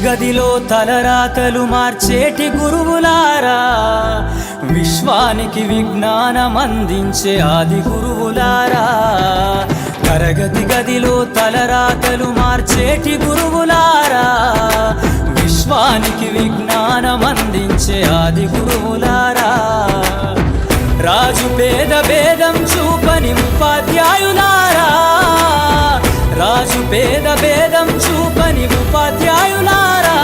గదిలో తలరాతలు మార్చేటి గురువులారా, విశ్వానికి విజ్ఞానం అందించే ఆది గురువులారా. తరగతి గదిలో తలరాతలు మార్చేటి గురువులారా, విశ్వానికి విజ్ఞానం అందించే ఆది గురువులారా. రాజు పేద భేదం చూపని ఉపాధ్యాయులారా, రాజు పేద భేదం చూపని ఉపాధ్యాయులారా.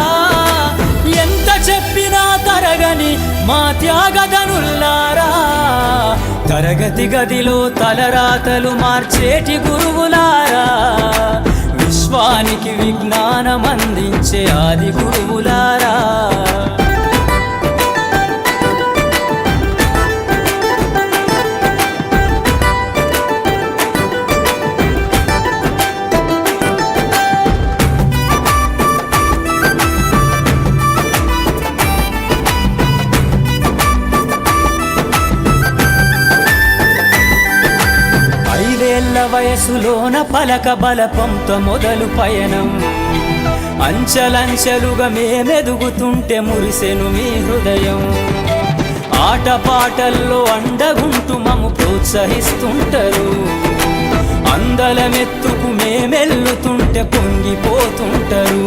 ఎంత చెప్పినా తరగని మా త్యాగధనుల్లారా, తరగతి గదిలో తలరాతలు మార్చేటి గురువులారా, విశ్వానికి విజ్ఞానం అందించే ఆది గురువులారా. వయసులోన పలక బలపంతో మొదలు పయనం, అంచెలంచెలుగా మేమెదుగుతుంటే మురిసెను మీ హృదయం. ఆటపాటల్లో అండగుంటూ మమ్ము ప్రోత్సహిస్తుంటారు, అందలమెత్తుకు మేమెల్లుతుంటే పొంగిపోతుంటారు.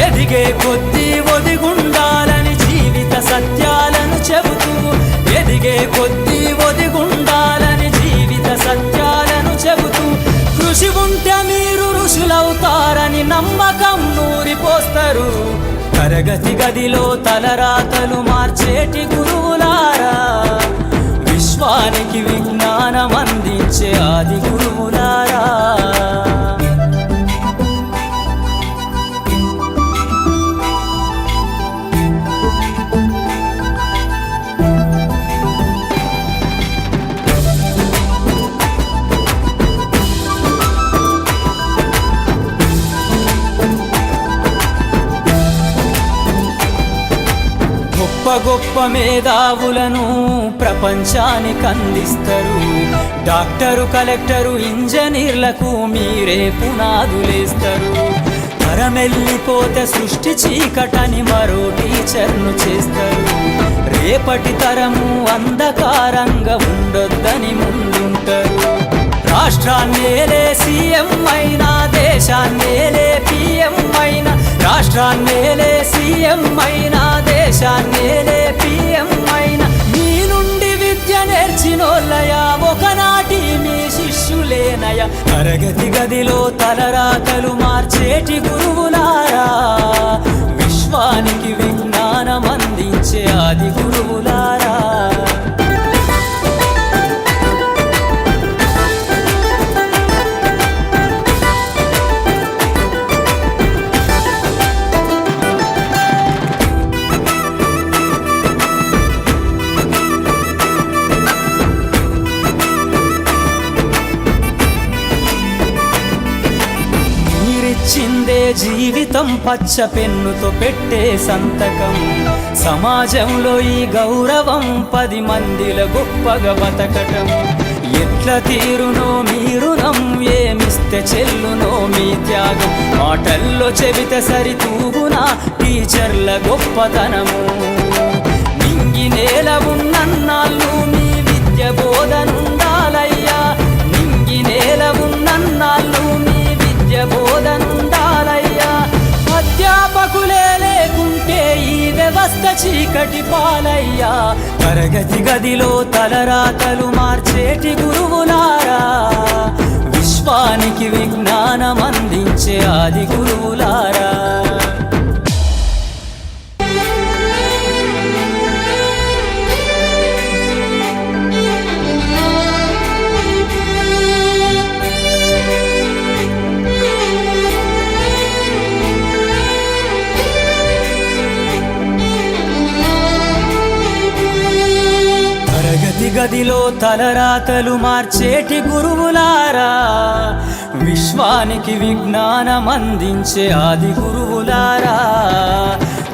ఎదిగే కొద్దీ ఒదిగుండాలని జీవిత సత్యాలను చెబుతూ, ఎదిగే కొద్దీ ఒదిగుండాలని జీవిత సత్యాలను చెబుతూ, కృషి ఉంటే మీరు ఋషులవుతారని నమ్మకం నూరిపోస్తారు. తరగతి గదిలో తలరాతలు మార్చేటి గురువులారా, విశ్వానికి విజ్ఞానం అందించే ఆది గురువులారా. గొప్ప గొప్ప మేధావులను ప్రపంచానికి అందిస్తారు. డాక్టరు, కలెక్టరు, ఇంజనీర్లకు మీరే పునాదులేస్తారు. తరమెల్లిపోతే సృష్టి చీకటని మరో టీచర్ను చేస్తారు. రేపటి తరము అంధకారంగా ఉండొద్దని ముందుంటారు. రాష్ట్రాన్నేలే సీఎం అయినా, దేశాన్నేలే పిఎం అయినా, రాష్ట్రాన్నేలే సీఎం అయినా, దేశాన్నేలే పిఎం అయినా, మీ నుండి విద్య నేర్చినోళ్ళయా, ఒకనాటి మీ శిష్యులేనయా. తరగతి గదిలో తలరాతలు మార్చేటి గురువులారా, విశ్వానికి విజ్ఞానం అందించే ఆది గురువులారా. చిందే జీవితం పచ్చ పెన్నుతో పెట్టే సంతకం, సమాజంలో ఈ గౌరవం 10 మందిల గొప్పగా బతకటం. ఎట్ల తీరునో మీ రుణం, ఏమిస్తే చెల్లునో మీ త్యాగం. మాటల్లో చెబితే సరితూగునా టీచర్ల గొప్పతనము. నింగి నేల ఉన్నన్నాళ్ళు మీ విద్య బోధనుండాలయ్యా, నింగి నేల ఉన్నన్నాళ్ళు మీ బోధనుండాలయ్యా. అధ్యాపకులే లేకుంటే ఈ వ్యవస్థ చీకటి పాలయ్యా. తరగతి గదిలో తలరాతలు మార్చేటి గురువులారా, విశ్వానికి విజ్ఞానం అందించే ఆది గురువులారా. గదిలో తలరాతలు మార్చేటి గురువులారా, విశ్వానికి విజ్ఞానం అందించే ఆది గురువులారా.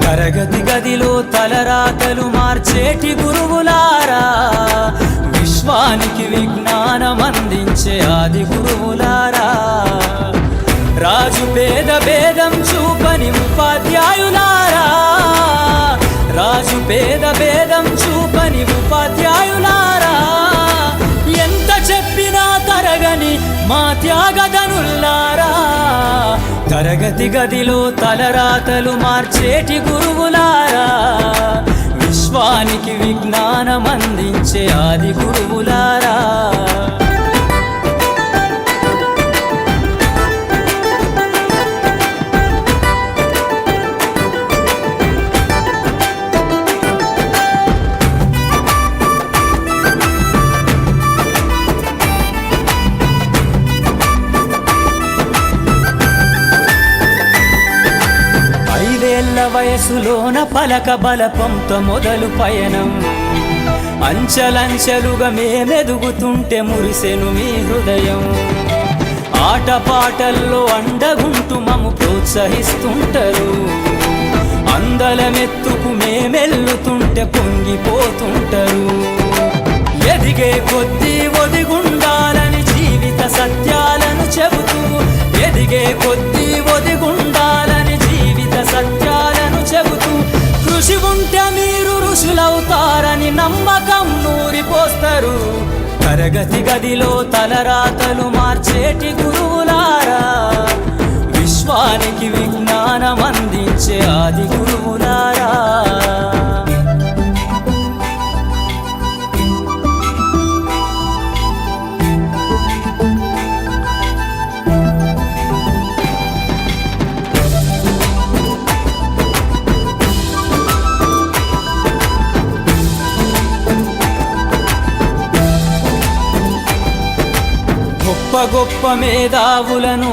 తరగతి గదిలో తలరాతలు మార్చేటి గురువులారా, విశ్వానికి విజ్ఞానం అందించే ఆది గురువులారా. రాజు పేద భేదం చూపని ఉపాధ్యాయులారా, రాజు పేద భేదం చూపని ఉపాధ్యాయులారా, ఎంత చెప్పినా తరగని మా త్యాగదనుల్లారా, తరగతి గదిలో తలరాతలు మార్చేటి గురువులారా, విశ్వానికి విజ్ఞానం అందించే ఆది గురువులారా. వయసులోన పలక బలపంతో మొదలు పయనం, అంచలంచెలుగా మేమెదుగుతుంటే మురిసెను మీ హృదయం, ఆటపాటల్లో అండగుంటూ మము ప్రోత్సహిస్తుంటారు, అందలమెత్తుకు మేమెల్లుతుంటే పొంగిపోతుంటారు, ఎదిగే కొద్దీ ఒదిగుండాలని జీవిత సత్యాలను చెబుతూ, ఎదిగే కొద్దీ ఒదిగుండాలని జీవిత సత్యాలను చెబుతూ, కృషి ఉంటే మీరు ఋషులవుతారని నమ్మకం నూరిపోస్తారు, తరగతి గదిలో తలరాతలు మార్చేటి గురువులారా, విశ్వానికి విజ్ఞానం అందించే ఆది గురువులారా. గొప్ప గొప్ప మేధావులను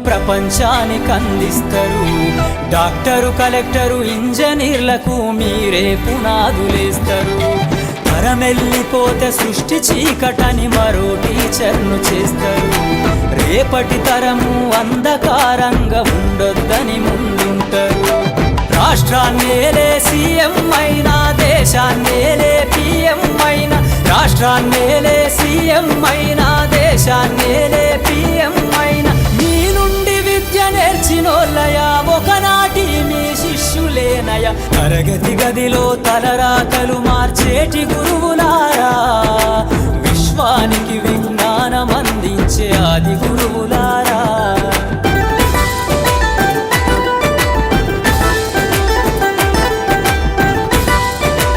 ప్రపంచానికి అందిస్తారు, డాక్టరు కలెక్టరు ఇంజనీర్లకు మీరే పునాదులేస్తారు, తరమెల్లిపోతే సృష్టి చీకటని మరో టీచర్ను చేస్తారు, రేపటి తరము అంధకారంగా ఉండొద్దని ముందుంటారు, రాష్ట్రాన్నేలే సీఎం అయినా దేశాన్నేలే పిఎం అయినా, రాష్ట్రాన్నేలే సీఎం అయినా దేశాన్నేలే పిఎం అయినా, మీ నుండి విద్య నేర్చినోళ్ళయా ఒకనాటి మీ శిష్యులేనయా, తరగతి గదిలో తలరాతలు మార్చేటి గురువులారా, విశ్వానికి విజ్ఞానం అందించే ఆది గురువు